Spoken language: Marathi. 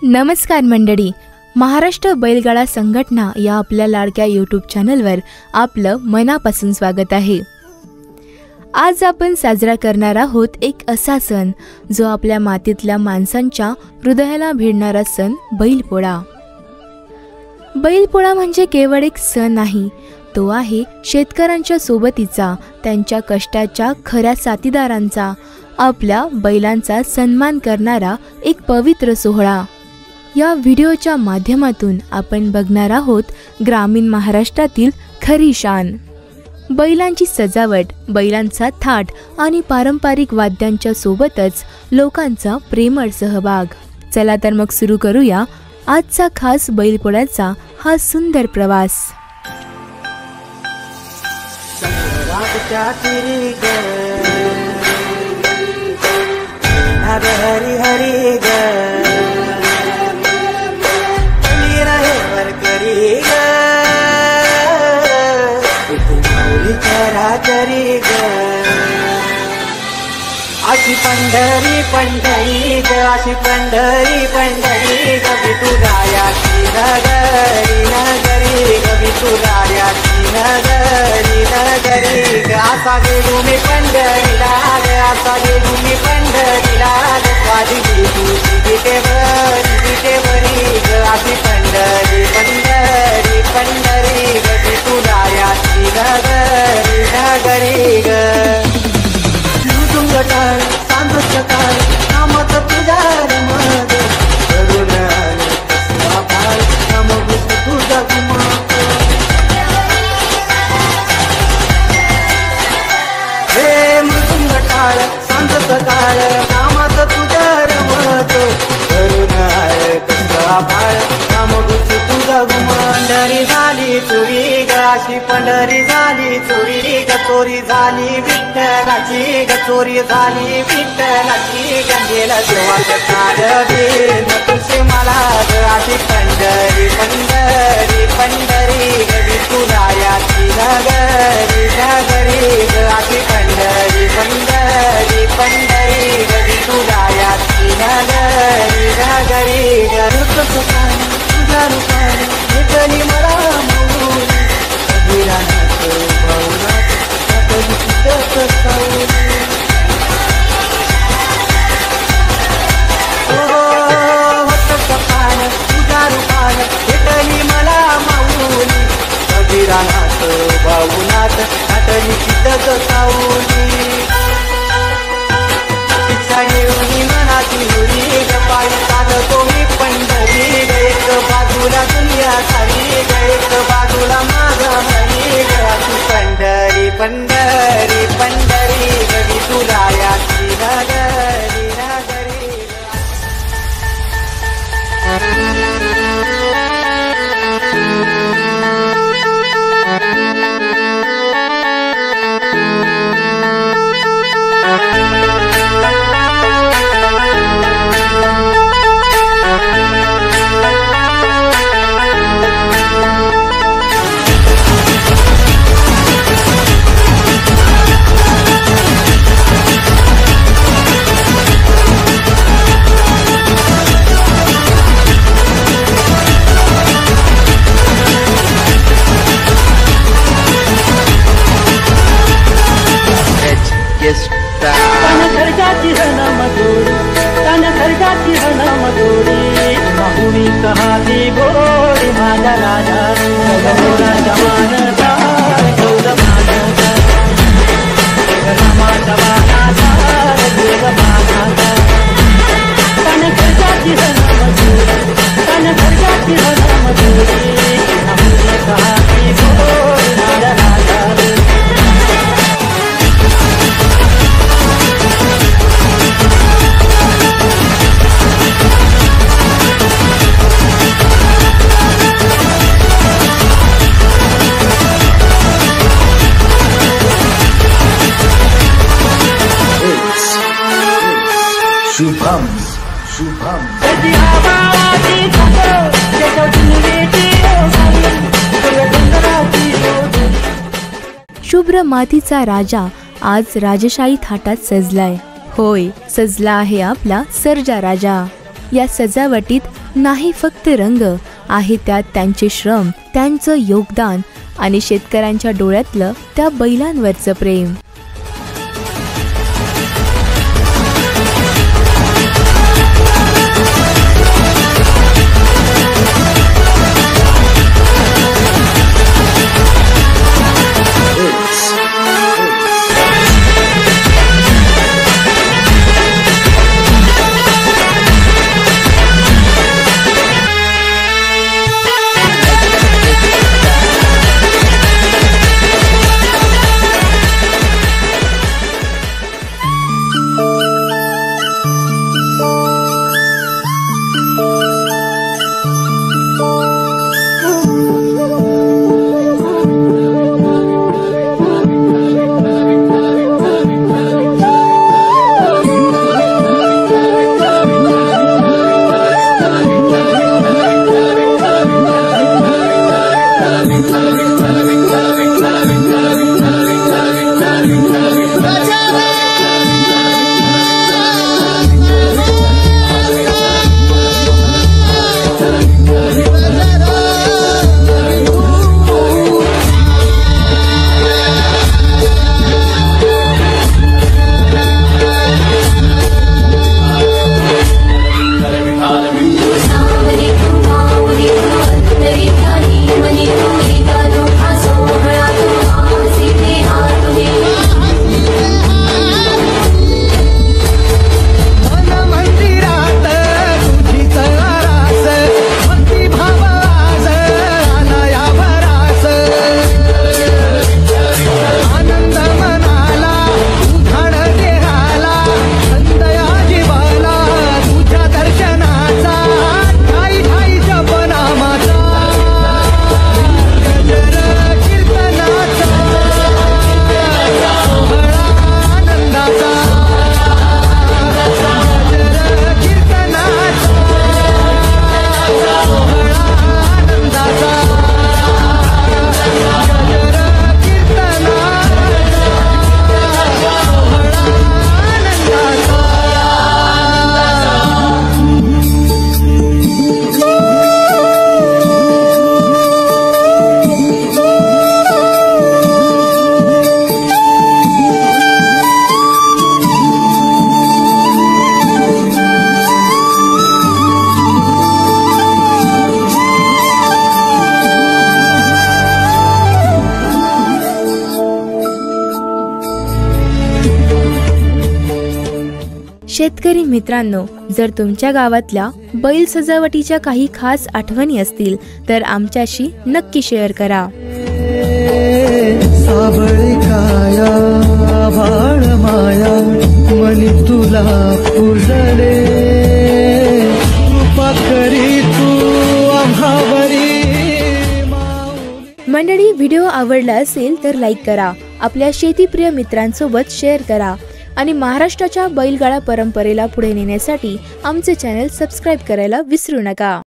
नमस्कार मंडळी, महाराष्ट्र बैलगाडा संघटना या आपल्या लाडक्या यूट्यूब चॅनलवर आपलं मनापासून स्वागत आहे। आज आपण साजरा करणार आहोत एक असा सण जो आपल्या मातीतल्या माणसांच्या हृदयाला भिडणारा सण बैलपोळा। बैलपोळा म्हणजे केवळ एक सण नाही, तो आहे शेतकऱ्यांच्या सोबतीचा, त्यांच्या कष्टाच्या खऱ्या साथीदारांचा, आपल्या बैलांचा सन्मान करणारा एक पवित्र सोहळा। या व्हिडिओच्या माध्यमातून आपण बघणार आहोत ग्रामीण महाराष्ट्रातील खरी शान, बैलांची सजावट, बैलांचा थाट आणि पारंपरिक वाद्यांच्या सोबतच लोकांचा प्रेमळ सहभाग। चला तर मग सुरू करूया आजचा खास बैलपोळ्याचा हा सुंदर प्रवास। हरी हरी ग करी ग माऊली चराचरी ग अशी पंढरी पंढरी ग अशी पंढरी पंढरी ग विठुरायाची नगरी नगरी ग विठुरायाची नगरी नगरी ग असा गेलो मी पंढरीला ग असा गेलो मी पंढरीला ग स्वादी तुझी विटेवरी ग अशी पंढरी पंढरी पंढरी ग विठुरायाची नगरी नगरी ग टाळ सांगत टाळ नामत तुझा रमद करुण बाळ नाम तुझा गुमात हे मृदुंग टाळ सांगत टाळ नामत तुझा रमद करुण बाळ नाम तुझा गुमांडरी झाली चोरी ग अशी पंढरी झाली चोरी ग चोरी झाली विठ्ठलाची ग चोरी झाली विठ्ठलाची गंगेला देवाचं काढवे तुझे मला ग अशी पंढरी पंढरी पंढरी ग विठुरायाची नगरी नगरी ग अशी पंढरी पंढरी पंढरी ग विठुरायाची नगरी नगरी ग तुझ्या रूपाने भेटली मला मौली अभिरानात भावनात कधी तिथं सावली होत सपान तुझ्या रूपाने भेटली मला मौली अभिरानात भावनात कधी तिथं सावली इच्छा घेऊन मनाची हुरी ग पायी चालतो मी पंढरी ग एक बाजूला दुनिया सारी ग एक बाजूला माझा हरी ग अशी पंढरी पंढरी पंढरी ग विठुरायाची नगरी नगरी शुभ्र मातीचा राजा आज राजशाही थाटात सजलाय। होय, सजला आहे आपला सर्जा राजा। या सजावटीत नाही फक्त रंग, आहे त्यात त्यांचे श्रम, त्यांचं योगदान आणि शेतकऱ्यांच्या डोळ्यातलं त्या बैलांवरचं प्रेम. शेतकरी मित्रांनो, जर तुमच्या गावातल्या बैल सजावटीच्या काही खास आठवणी असतील तर आमच्याशी नक्की शेअर करा. साबळे काया भाळ माया मनी तुला पूजले, कृपा करी तू आम्हावरी. मंडळी, व्हिडिओ आवडला असेल तर लाईक करा, आपल्या शेतीप्रिय मित्रांसोबत शेअर करा आणि महाराष्ट्राच्या बैलगाडा परंपरेला पुढे नेण्यासाठी आमचे चॅनल सबस्क्राईब करायला विसरू नका.